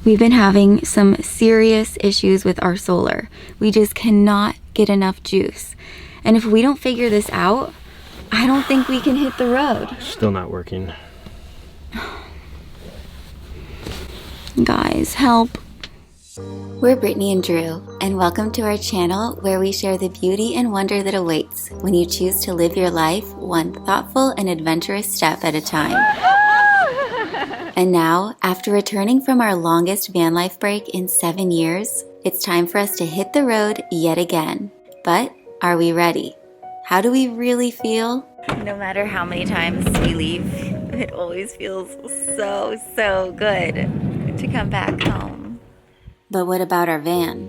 We've been having some serious issues with our solar. We just cannot get enough juice. And if we don't figure this out, I don't think we can hit the road. Still not working. Guys, help. We're Brittany and Drew, and welcome to our channel where we share the beauty and wonder that awaits when you choose to live your life one thoughtful and adventurous step at a time. And now, after returning from our longest van life break in 7 years, it's time for us to hit the road yet again. But are we ready? How do we really feel? No matter how many times we leave, it always feels so good to come back home. But what about our van?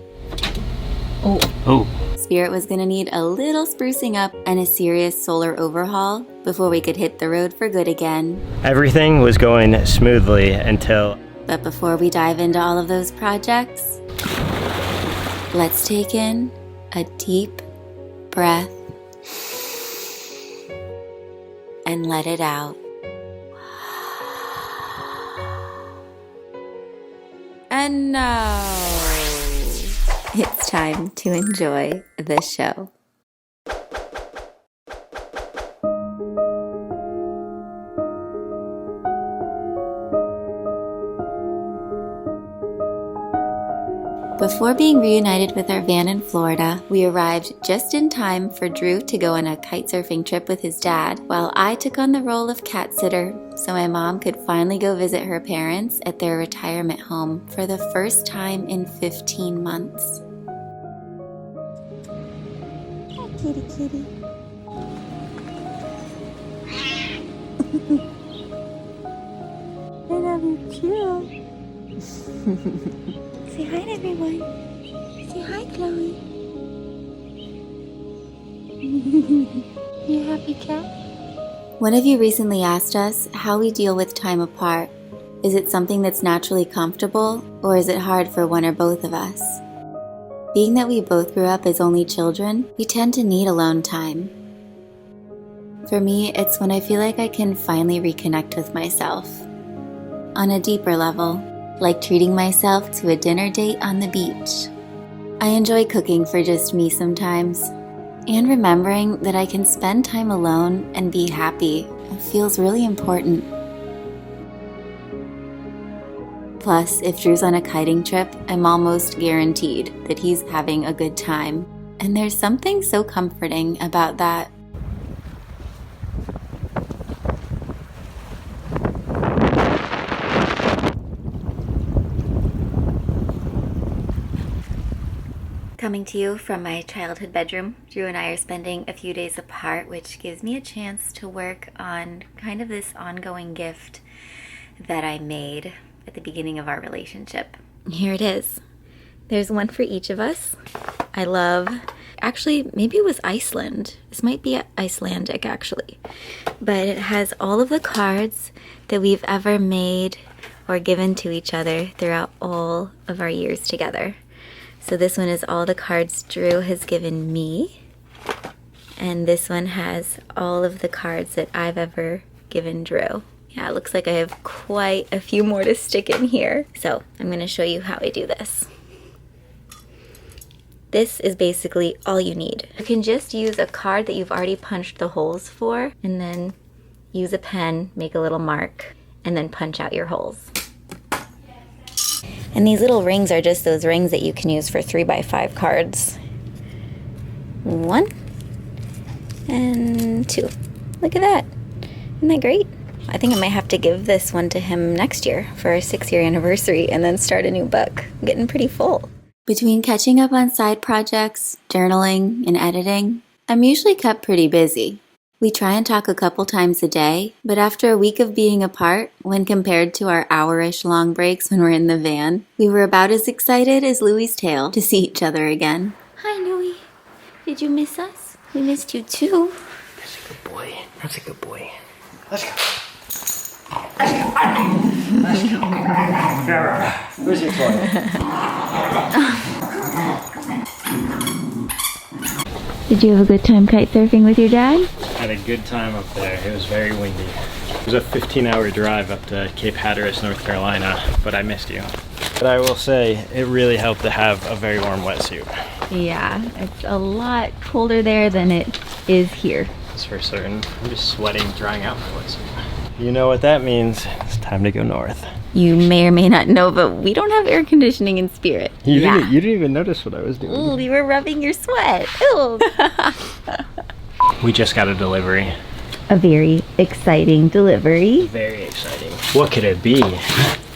Oh. Spirit was gonna need a little sprucing up and a serious solar overhaul before we could hit the road for good again. Everything was going smoothly until... But before we dive into all of those projects, let's take in a deep breath and let it out. And now it's time to enjoy the show. Before being reunited with our van in Florida, we arrived just in time for Drew to go on a kite surfing trip with his dad, while I took on the role of cat sitter so my mom could finally go visit her parents at their retirement home for the first time in 15 months. Hi, kitty kitty. I love you too. Say hi to everyone. Say hi, Chloe. You happy cat? One of you recently asked us how we deal with time apart. Is it something that's naturally comfortable, or is it hard for one or both of us? Being that we both grew up as only children, we tend to need alone time. For me, it's when I feel like I can finally reconnect with myself. On a deeper level, like treating myself to a dinner date on the beach. I enjoy cooking for just me sometimes, and remembering that I can spend time alone and be happy feels really important. Plus, if Drew's on a kiting trip, I'm almost guaranteed that he's having a good time, and there's something so comforting about that. Coming to you from my childhood bedroom, Drew and I are spending a few days apart, which gives me a chance to work on kind of this ongoing gift that I made at the beginning of our relationship. Here it is. There's one for each of us. I love, actually, maybe it was Iceland. This might be Icelandic, actually. But it has all of the cards that we've ever made or given to each other throughout all of our years together. So this one is all the cards Drew has given me, and this one has all of the cards that I've ever given Drew. Yeah, it looks like I have quite a few more to stick in here. So I'm going to show you how I do this. This is basically all you need. You can just use a card that you've already punched the holes for, and then use a pen, make a little mark, and then punch out your holes. And these little rings are just those rings that you can use for 3x5 cards. 1 and 2. Look at that. Isn't that great? I think I might have to give this one to him next year for our 6-year anniversary and then start a new book. I'm getting pretty full. Between catching up on side projects, journaling, and editing, I'm usually kept pretty busy. We try and talk a couple times a day, but after a week of being apart, when compared to our hour-ish long breaks when we're in the van, we were about as excited as Louie's tail to see each other again. Hi, Louie. Did you miss us? We missed you too. That's a good boy. That's a good boy. Let's go. Let's go. Where's your toy? Did you have a good time kite surfing with your dad? Had a good time up there. It was very windy. It was a 15-hour drive up to Cape Hatteras, North Carolina, but I missed you. But I will say, it really helped to have a very warm wetsuit. Yeah, it's a lot colder there than it is here. That's for certain. I'm just sweating, drying out my wetsuit. You know what that means. It's time to go north. You may or may not know, but we don't have air conditioning in Spirit. You didn't even notice what I was doing. Ooh, you were rubbing your sweat. Ooh. We just got a delivery. A very exciting delivery. Very exciting. What could it be?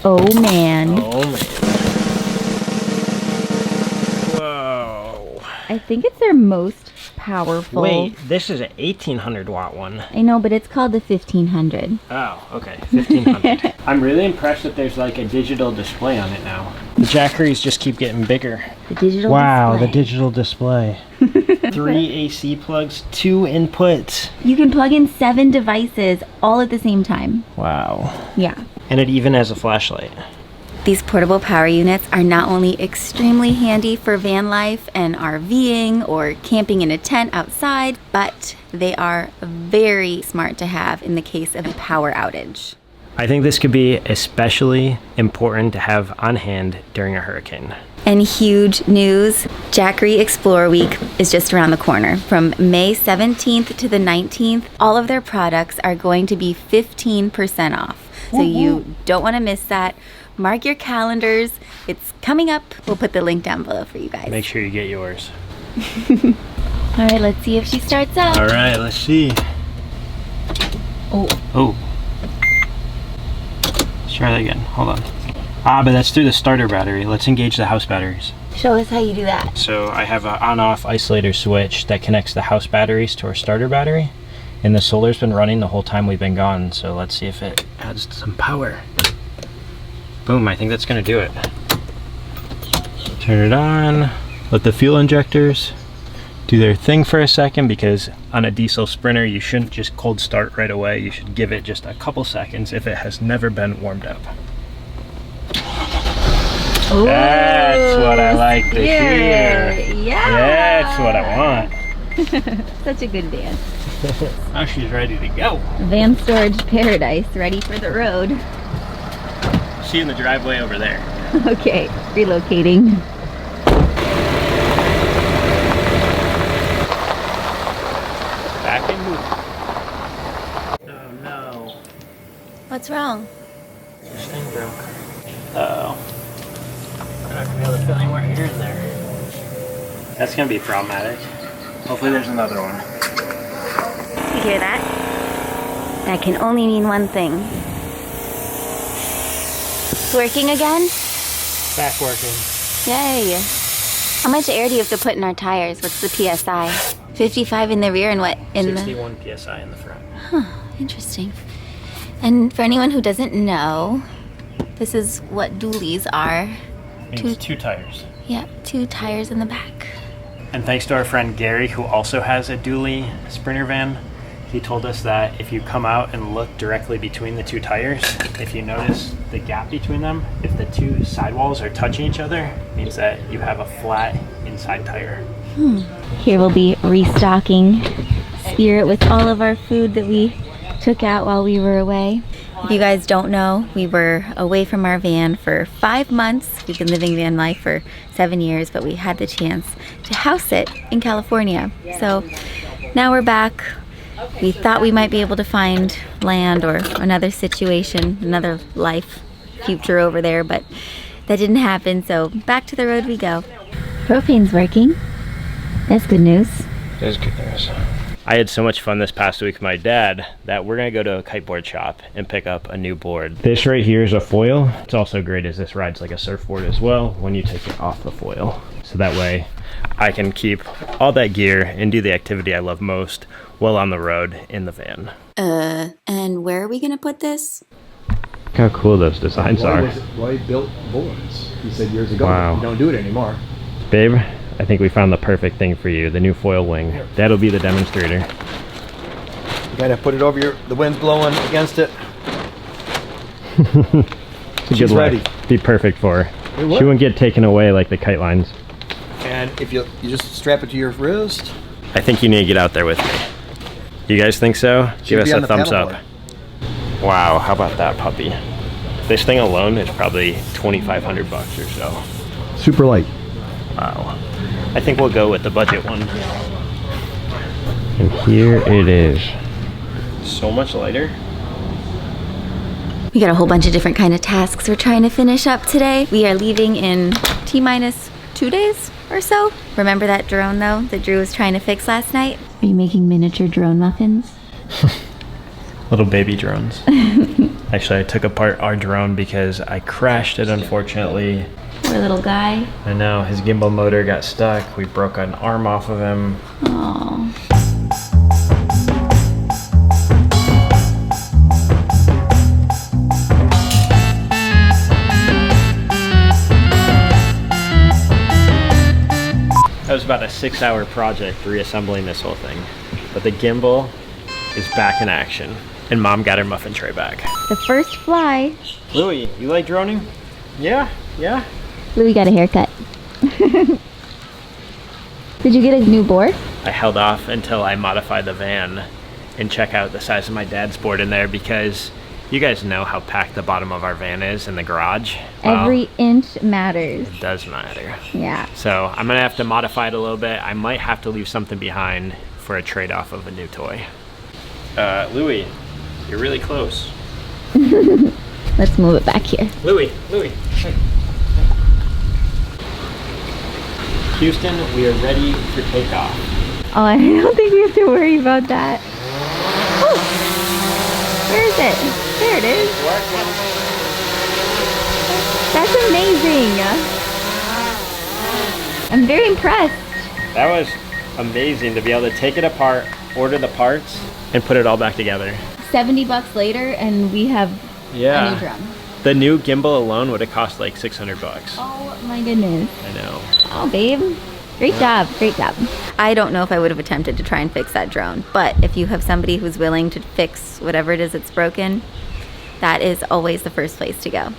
Oh man. Oh man. Whoa. I think it's their most powerful. Wait, this is an 1800 watt one. I know, but it's called the 1500. Oh, okay, 1500. I'm really impressed that there's like a digital display on it now. The Jackeries just keep getting bigger. The digital wow, display. the digital display. 3 AC plugs, 2 inputs. You can plug in 7 devices all at the same time. Wow. Yeah. And it even has a flashlight. These portable power units are not only extremely handy for van life and RVing or camping in a tent outside, but they are very smart to have in the case of a power outage. I think this could be especially important to have on hand during a hurricane. And huge news, Jackery Explorer Week is just around the corner. From May 17th to the 19th, all of their products are going to be 15% off. So you don't want to miss that. Mark your calendars. It's coming up. We'll put the link down below for you guys. Make sure you get yours. All right, let's see if she starts up. All right, let's see. Oh. Oh. Let's try that again. Hold on. Ah, but that's through the starter battery. Let's engage the house batteries. Show us how you do that. So I have an on-off isolator switch that connects the house batteries to our starter battery. And the solar's been running the whole time we've been gone. So let's see if it adds some power. Boom, I think that's gonna do it. Turn it on. Let the fuel injectors do their thing for a second, because on a diesel Sprinter, you shouldn't just cold start right away. You should give it just a couple seconds if it has never been warmed up. Ooh, that's what I like to hear. Yeah. That's what I want. Such a good van. Now she's ready to go. Van storage paradise, ready for the road. See you in the driveway over there. Okay, relocating. Back and move. Oh no. What's wrong? This thing broke. Uh-oh. We're not gonna be able to fit any more air in there. That's gonna be problematic. Hopefully there's another one. You hear that? That can only mean one thing. It's working again? Back working. Yay. How much air do you have to put in our tires? What's the PSI? 55 in the rear and what in 61 PSI in the front. Huh, interesting. And for anyone who doesn't know, this is what dualies are. Means two tires. Yeah, 2 tires in the back. And thanks to our friend Gary, who also has a dually Sprinter van, he told us that if you come out and look directly between the 2 tires, if you notice the gap between them, if the 2 sidewalls are touching each other, it means that you have a flat inside tire. Here we'll be restocking Spirit with all of our food that we took out while we were away. If you guys don't know, we were away from our van for 5 months. We've been living van life for 7 years, but we had the chance to house it in California. So now we're back. We thought we might be able to find land or another situation, another life future over there, but that didn't happen. So back to the road we go. Propane's working. That's good news. That is good news. I had so much fun this past week with my dad that we're gonna go to a kiteboard shop and pick up a new board. This right here is a foil. It's also great as this rides like a surfboard as well when you take it off the foil. So that way I can keep all that gear and do the activity I love most while on the road in the van. And where are we gonna put this? Look how cool those designs are. Roy built boards. He said years ago, Wow. you don't do it anymore. Babe, I think we found the perfect thing for you, the new foil wing. That'll be the demonstrator. You gotta put it over the wind's blowing against it. She's She's ready. Be perfect for her. It would. She wouldn't get taken away like the kite lines. And if you just strap it to your wrist. I think you need to get out there with me. You guys think so? Give us be a on the thumbs up. paddleboard. Wow, how about that puppy? This thing alone is probably 2,500 bucks or so. Super light. Wow. I think we'll go with the budget one. And here it is. So much lighter. We got a whole bunch of different kind of tasks we're trying to finish up today. We are leaving in T-minus 2 days or so. Remember that drone though that Drew was trying to fix last night? Are you making miniature drone muffins? Little baby drones. Actually, I took apart our drone because I crashed it, unfortunately. Poor little guy. I know, his gimbal motor got stuck. We broke an arm off of him. Aww. That was about a 6-hour project reassembling this whole thing. But the gimbal is back in action. And Mom got her muffin tray back. The first fly. Louie, you like droning? Yeah? Yeah? Louie got a haircut. Did you get a new board? I held off until I modified the van and check out the size of my dad's board in there because you guys know how packed the bottom of our van is in the garage. Well, every inch matters. It does matter. Yeah. So I'm gonna have to modify it a little bit. I might have to leave something behind for a trade-off of a new toy. Louie, you're really close. Let's move it back here. Louie. Hey. Houston, we are ready for takeoff. Oh, I don't think we have to worry about that. Oh, where is it? There it is. That's amazing. I'm very impressed. That was amazing to be able to take it apart, order the parts, and put it all back together. 70 bucks later and we have a new drum. The new gimbal alone would have cost like 600 bucks. Oh my goodness. I know. Oh, babe. Great job. Great job. I don't know if I would have attempted to try and fix that drone, but if you have somebody who's willing to fix whatever it is that's broken, that is always the first place to go.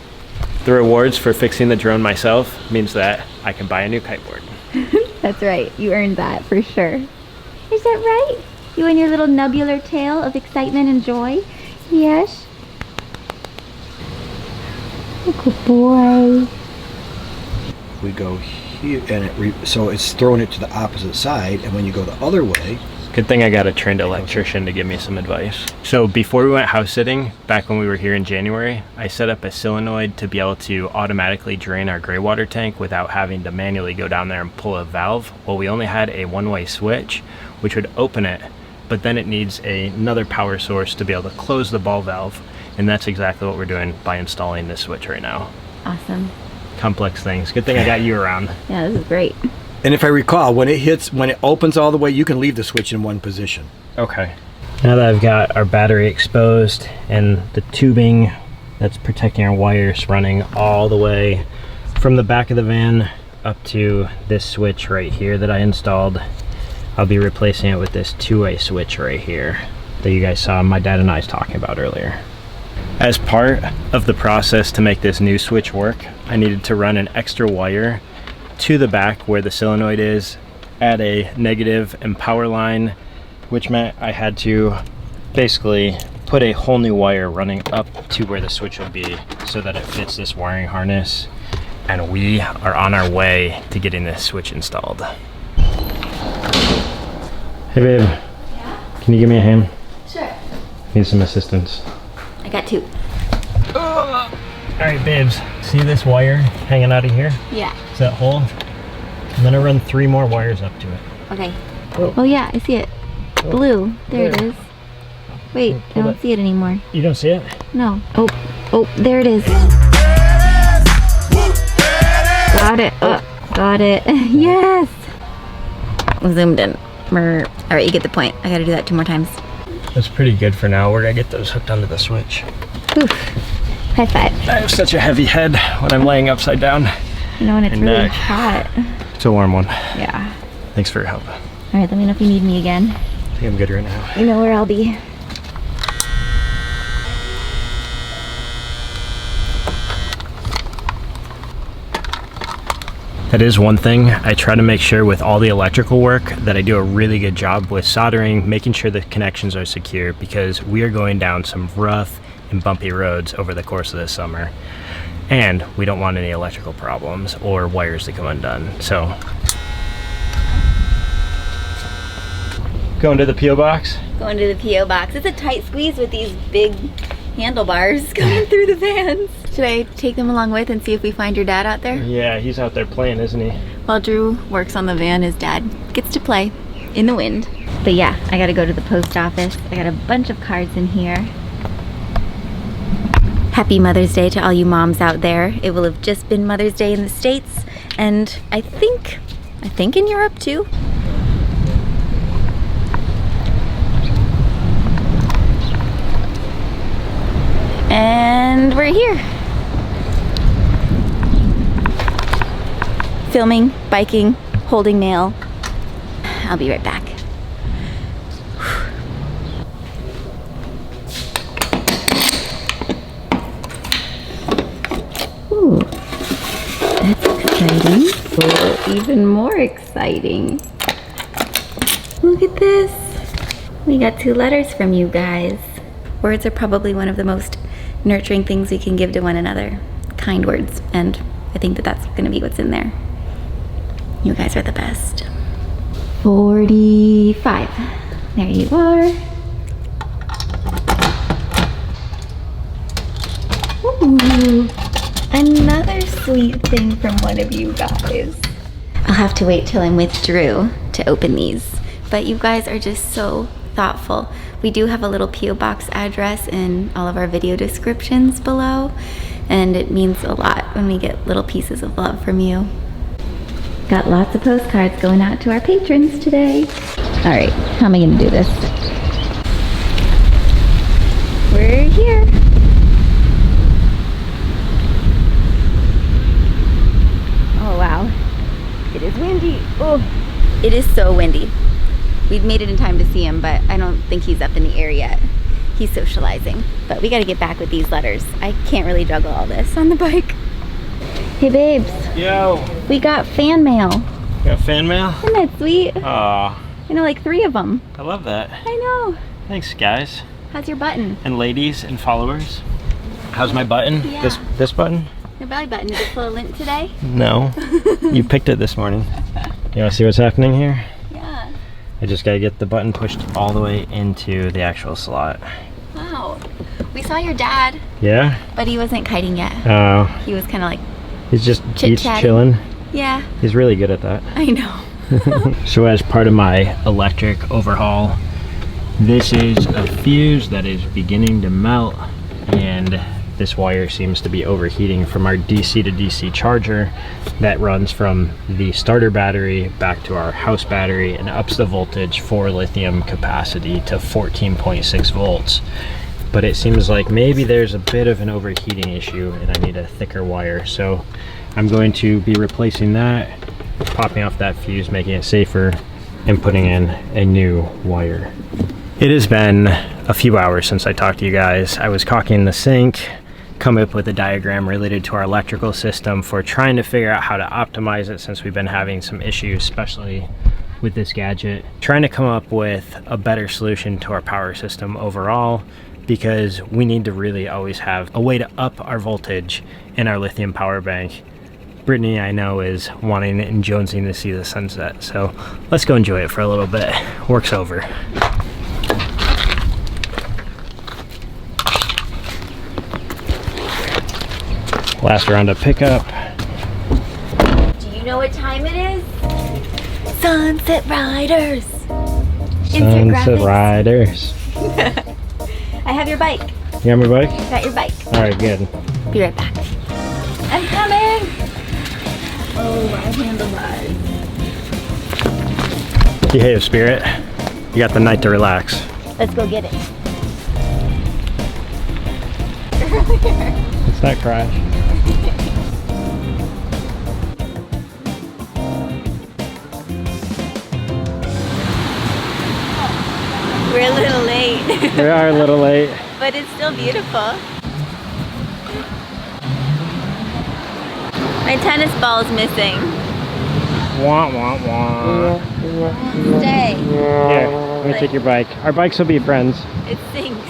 The rewards for fixing the drone myself means that I can buy a new kiteboard. That's right. You earned that for sure. Is that right? You and your little nebular tale of excitement and joy? Yes. Good boy. We go here, and so it's throwing it to the opposite side, and when you go the other way. Good thing I got a trained electrician to give me some advice. So before we went house sitting, back when we were here in January, I set up a solenoid to be able to automatically drain our gray water tank without having to manually go down there and pull a valve. Well, we only had a one-way switch, which would open it, but then it needs another power source to be able to close the ball valve. And that's exactly what we're doing by installing this switch right now. Awesome. Complex things. Good thing I got you around. Yeah, this is great. And if I recall, when it opens all the way, you can leave the switch in one position. Okay. Now that I've got our battery exposed and the tubing that's protecting our wires running all the way from the back of the van up to this switch right here that I installed, I'll be replacing it with this two-way switch right here that you guys saw my dad and I was talking about earlier. As part of the process to make this new switch work, I needed to run an extra wire to the back where the solenoid is, add a negative and power line, which meant I had to basically put a whole new wire running up to where the switch would be so that it fits this wiring harness. And we are on our way to getting this switch installed. Hey babe. Yeah? Can you give me a hand? Sure. Need some assistance. I got two. All right, babes. See this wire hanging out of here? Yeah. Is that hole? I'm gonna run 3 more wires up to it. Okay. Oh yeah, I see it. Blue. There it is. Wait, I don't see it anymore. You don't see it? No. Oh, there it is. Got it. Got it. Yes. Zoomed in. All right, you get the point. I gotta do that 2 more times. That's pretty good for now. We're gonna get those hooked onto the switch. Oof. High five. I have such a heavy head when I'm laying upside down. You know, and it's And really neck. hot. It's a warm one. Yeah. Thanks for your help. All right, let me know if you need me again. I think I'm good right now. You know where I'll be. That is one thing. I try to make sure with all the electrical work that I do a really good job with soldering, making sure the connections are secure, because we are going down some rough and bumpy roads over the course of this summer. And we don't want any electrical problems or wires to come undone. So, going to the P.O. box? Going to the P.O. box. It's a tight squeeze with these big handlebars coming through the vans. Should I take them along with and see if we find your dad out there? Yeah, he's out there playing, isn't he? While Drew works on the van, his dad gets to play in the wind. But yeah, I gotta go to the post office. I got a bunch of cards in here. Happy Mother's Day to all you moms out there. It will have just been Mother's Day in the States, and I think in Europe too. And we're here. Filming, biking, holding mail. I'll be right back. Ooh, that's exciting. Oh, even more exciting. Look at this. We got 2 letters from you guys. Words are probably one of the most nurturing things we can give to one another. Kind words, and I think that that's gonna be what's in there. You guys are the best. 45. There you are. Ooh, another sweet thing from one of you guys. I'll have to wait till I'm with Drew to open these, but you guys are just so thoughtful. We do have a little P.O. box address in all of our video descriptions below, and it means a lot when we get little pieces of love from you. Got lots of postcards going out to our patrons today. All right, how am I gonna do this? We're here. Oh wow, it is windy. Oh, it is so windy. We've made it in time to see him, but I don't think he's up in the air yet. He's socializing, but we gotta get back with these letters. I can't really juggle all this on the bike. Hey babes. Yo. We got fan mail. You got fan mail? Isn't that sweet? Aw. I know, like 3 of them. I love that. I know. Thanks, guys. How's your button? And ladies and followers. How's my button? Yeah. This button? Your belly button. Is it full of lint today? No. You picked it this morning. You wanna see what's happening here? Yeah. I just gotta get the button pushed all the way into the actual slot. Wow. We saw your dad, Yeah? but he wasn't kiting yet. Oh. He was kind of like, He's Chit-chatting. chilling. yeah, He's really good at that. I know. So as part of my electric overhaul, this is a fuse that is beginning to melt, and this wire seems to be overheating from our DC to DC charger that runs from the starter battery back to our house battery and ups the voltage for lithium capacity to 14.6 volts. But it seems like maybe there's a bit of an overheating issue and I need a thicker wire. So I'm going to be replacing that, popping off that fuse, making it safer, and putting in a new wire. It has been a few hours since I talked to you guys. I was caulking the sink, coming up with a diagram related to our electrical system for trying to figure out how to optimize it since we've been having some issues, especially with this gadget. Trying to come up with a better solution to our power system overall, because we need to really always have a way to up our voltage in our lithium power bank. Brittany, I know, is wanting it and jonesing to see the sunset, so let's go enjoy it for a little bit. Work's over. Last round of pickup. Do you know what time it is? Sunset Riders. Sunset Riders. I have your bike. You got my bike? Got your bike. All right, good. Be right back. I'm coming. Oh, my handlebars. Behave, Spirit. You got the night to relax. Let's go get it. It's not Crash. We're a little late. We are a little late. But it's still beautiful. My tennis ball's missing. Wah, wah, wah. Stay. Here, let me take your bike. Our bikes will be friends. It sinks.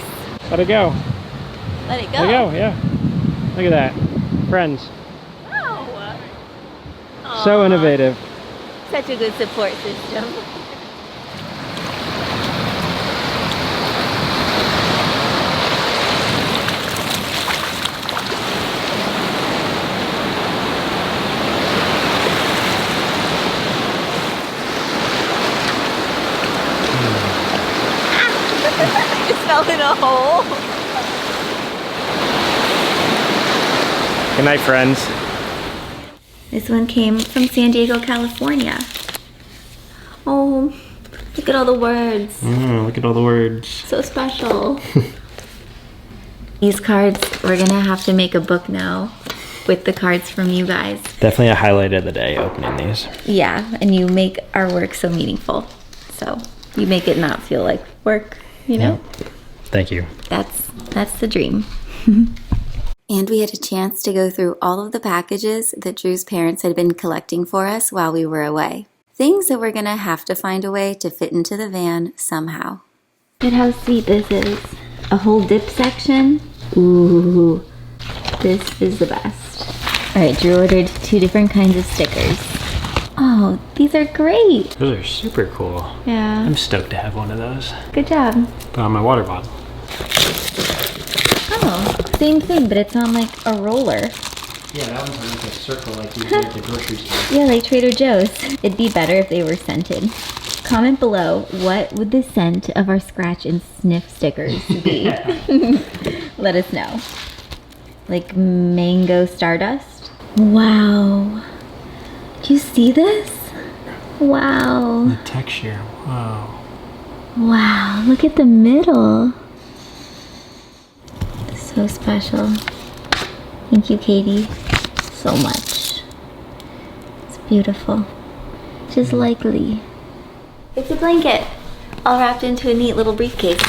Let it go. Let it go. There you go, yeah. Look at that. Friends. Oh. So Aw. innovative. Such a good support system. Just fell in a hole. Good night, friends. This one came from San Diego, California. Oh, look at all the words. Look at all the words. So special. These cards, we're gonna have to make a book now with the cards from you guys. Definitely a highlight of the day opening these. Yeah, and you make our work so meaningful. So you make it not feel like work, you know? Yeah. Thank you. That's the dream. And we had a chance to go through all of the packages that Drew's parents had been collecting for us while we were away. Things that we're gonna have to find a way to fit into the van somehow. Look at how sweet this is. A whole dip section. Ooh, this is the best. All right, Drew ordered 2 different kinds of stickers. Oh, these are great. Those are super cool. Yeah, I'm stoked to have one of those. good job. Put on my water bottle. Oh, same thing, but it's on like a roller. Yeah, that one's like a circle like you do at the grocery store. Yeah, like Trader Joe's. It'd be better if they were scented. Comment below, what would the scent of our scratch and sniff stickers be? Let us know. Like mango stardust? Wow. Do you see this? Wow. The texture, wow. Wow, look at the middle. So special. Thank you, Katie, so much. It's beautiful. Just like Lee. It's a blanket, all wrapped into a neat little briefcase.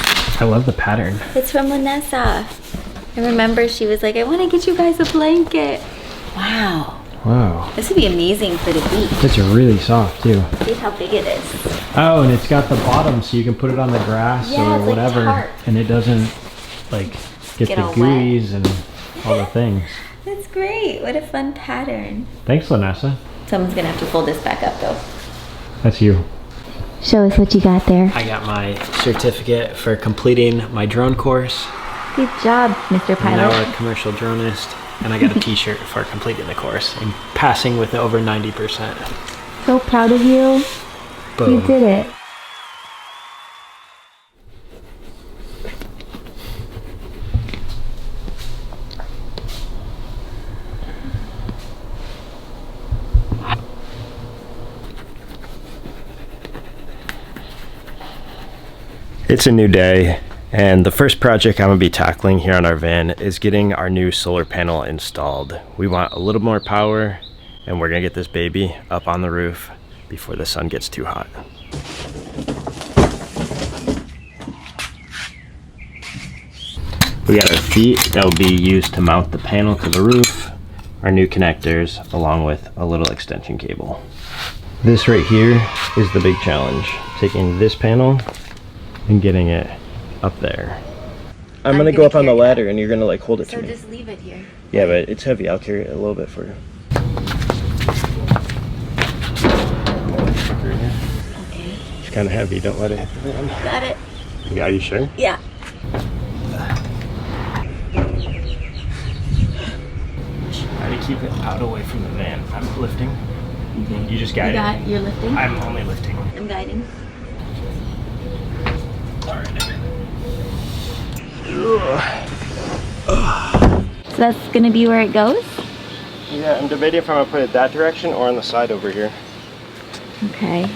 I love the pattern. It's from Vanessa. I remember she was like, I want to get you guys a blanket. Wow. Wow. This would be amazing for the beach. It's really soft too. See how big it is. Oh, and it's got the bottom so you can put it on the grass Yeah, or it's like whatever. tarp. And it doesn't like get Get the all gooeys and all the things. That's great. What a fun pattern. Thanks, Vanessa. Someone's going to have to fold this back up though. That's you. Show us what you got there. I got my certificate for completing my drone course. Good job, Mr. I'm now Pilot. a commercial dronist, and I got a t-shirt for completing the course and passing with over 90%. So proud of you. Boom. You did it. It's a new day, and the first project I'm going to be tackling here on our van is getting our new solar panel installed. We want a little more power, and we're going to get this baby up on the roof before the sun gets too hot. We got our feet that will be used to mount the panel to the roof, our new connectors, along with a little extension cable. This right here is the big challenge, taking this panel and getting it up there. I'm gonna go up on the ladder and you're gonna like hold it to me. So just leave it here. Yeah, but it's heavy. I'll carry it a little bit for you. Okay. It's kind of heavy. Don't let it hit the van. Got it. Yeah, are you sure? Yeah. Try to keep it out away from the van. I'm lifting. Okay. You just guide it. You're lifting? I'm only lifting. I'm guiding. So that's gonna be where it goes? Yeah, I'm debating if I'm gonna put it that direction or on the side over here. Okay.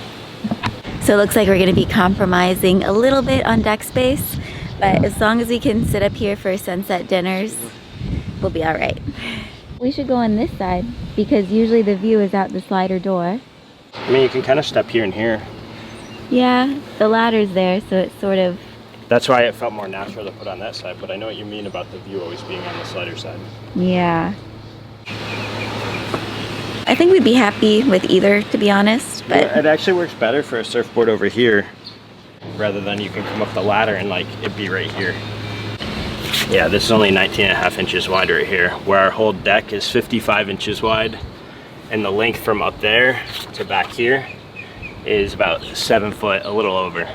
So it looks like we're gonna be compromising a little bit on deck space, but as long as we can sit up here for sunset dinners, we'll be all right. We should go on this side because usually the view is out the slider door. I mean, you can kind of step here and here. Yeah, the ladder's there, so it's sort of... That's why it felt more natural to put on that side, but I know what you mean about the view always being on the slider side. Yeah. I think we'd be happy with either, to be honest, but... Yeah, it actually works better for a surfboard over here rather than you can come up the ladder and like it'd be right here. Yeah, this is only 19.5 inches wide right here, where our whole deck is 55 inches wide. And the length from up there to back here is about 7 foot, a little over.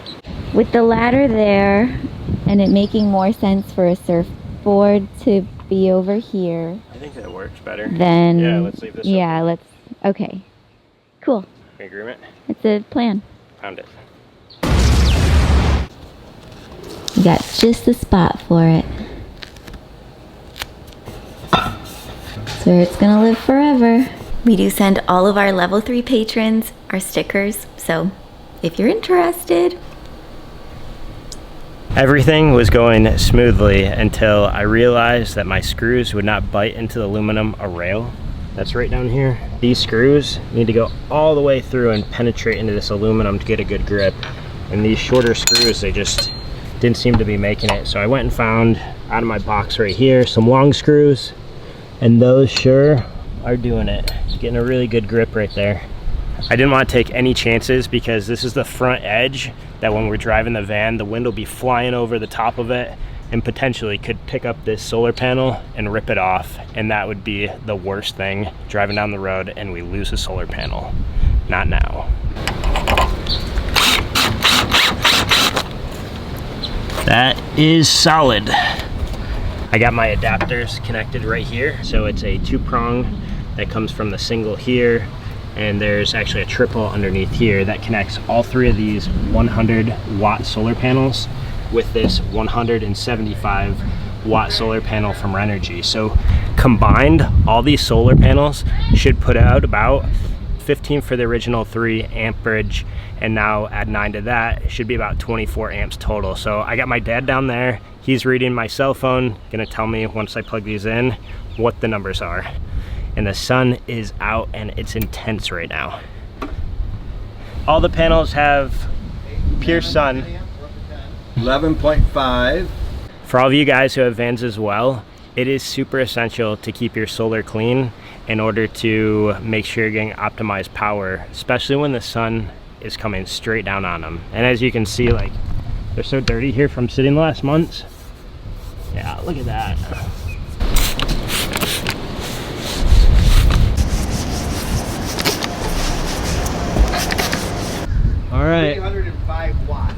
With the ladder there, and it making more sense for a surfboard to be over here. I think that works better. Then, yeah, let's leave this open. Okay. Cool. Agreement? It's a plan. Found it. You got just the spot for it. It's where it's gonna live forever. We do send all of our level 3 patrons our stickers, so if you're interested. Everything was going smoothly until I realized that my screws would not bite into the aluminum rail that's right down here. These screws need to go all the way through and penetrate into this aluminum to get a good grip. And these shorter screws, they just didn't seem to be making it. So I went and found out of my box right here some long screws, and those sure are doing it. Getting a really good grip right there. I didn't want to take any chances because this is the front edge that when we're driving the van, the wind will be flying over the top of it and potentially could pick up this solar panel and rip it off. And that would be the worst thing, driving down the road and we lose a solar panel. Not now. That is solid. I got my adapters connected right here. So it's a 2-prong that comes from the single here, and there's actually a triple underneath here that connects all 3 of these 100-watt solar panels with this 175-watt solar panel from Renergy. So combined, all these solar panels should put out about 15 for the original 3 amperage, and now add 9 to that, it should be about 24 amps total. So I got my dad down there, he's reading my cell phone, gonna tell me once I plug these in what the numbers are. And the sun is out and it's intense right now. All the panels have pure sun. 11.5. For all of you guys who have vans as well, it is super essential to keep your solar clean in order to make sure you're getting optimized power, especially when the sun is coming straight down on them. And as you can see, like, they're so dirty here from sitting the last months. Yeah, look at that. All right. 305 watts.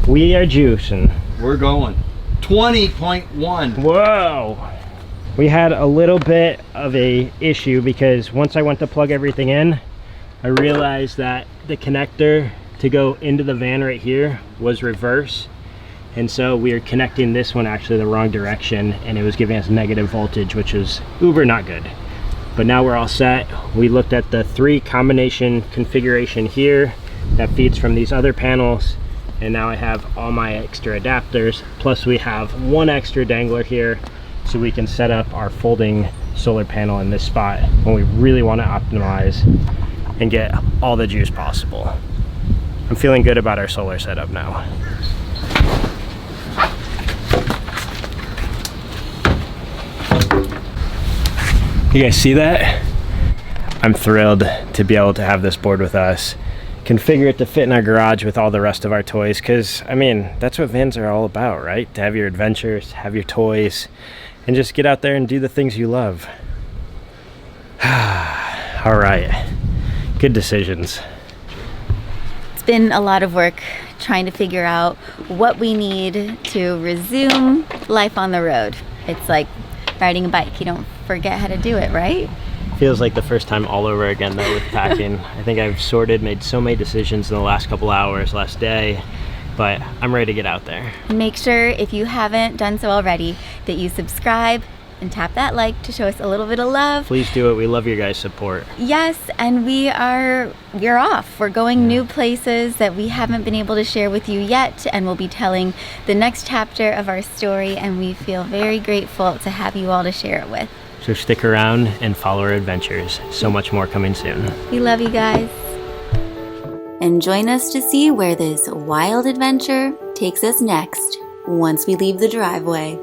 We are juicing. We're going. 20.1. Whoa. We had a little bit of a issue because once I went to plug everything in, I realized that the connector to go into the van right here was reverse. And so we are connecting this one actually the wrong direction, and it was giving us negative voltage, which is uber not good. But now we're all set. We looked at the 3 combination configuration here that feeds from these other panels, and now I have all my extra adapters, plus we have 1 extra dangler here so we can set up our folding solar panel in this spot when we really want to optimize and get all the juice possible. I'm feeling good about our solar setup now. You guys see that? I'm thrilled to be able to have this board with us, configure it to fit in our garage with all the rest of our toys, because I mean, that's what vans are all about, right? To have your adventures, have your toys, and just get out there and do the things you love. All right, good decisions. It's been a lot of work trying to figure out what we need to resume life on the road. It's like riding a bike, you don't forget how to do it, right? Feels like the first time all over again though with packing. I think I've made so many decisions in the last couple hours, last day, but I'm ready to get out there. And make sure, if you haven't done so already, that you subscribe and tap that like to show us a little bit of love. Please do it. We love your guys' support. Yes, and we're off. We're going new places that we haven't been able to share with you yet, and we'll be telling the next chapter of our story, and we feel very grateful to have you all to share it with. So stick around and follow our adventures. So much more coming soon. We love you guys. And join us to see where this wild adventure takes us next once we leave the driveway.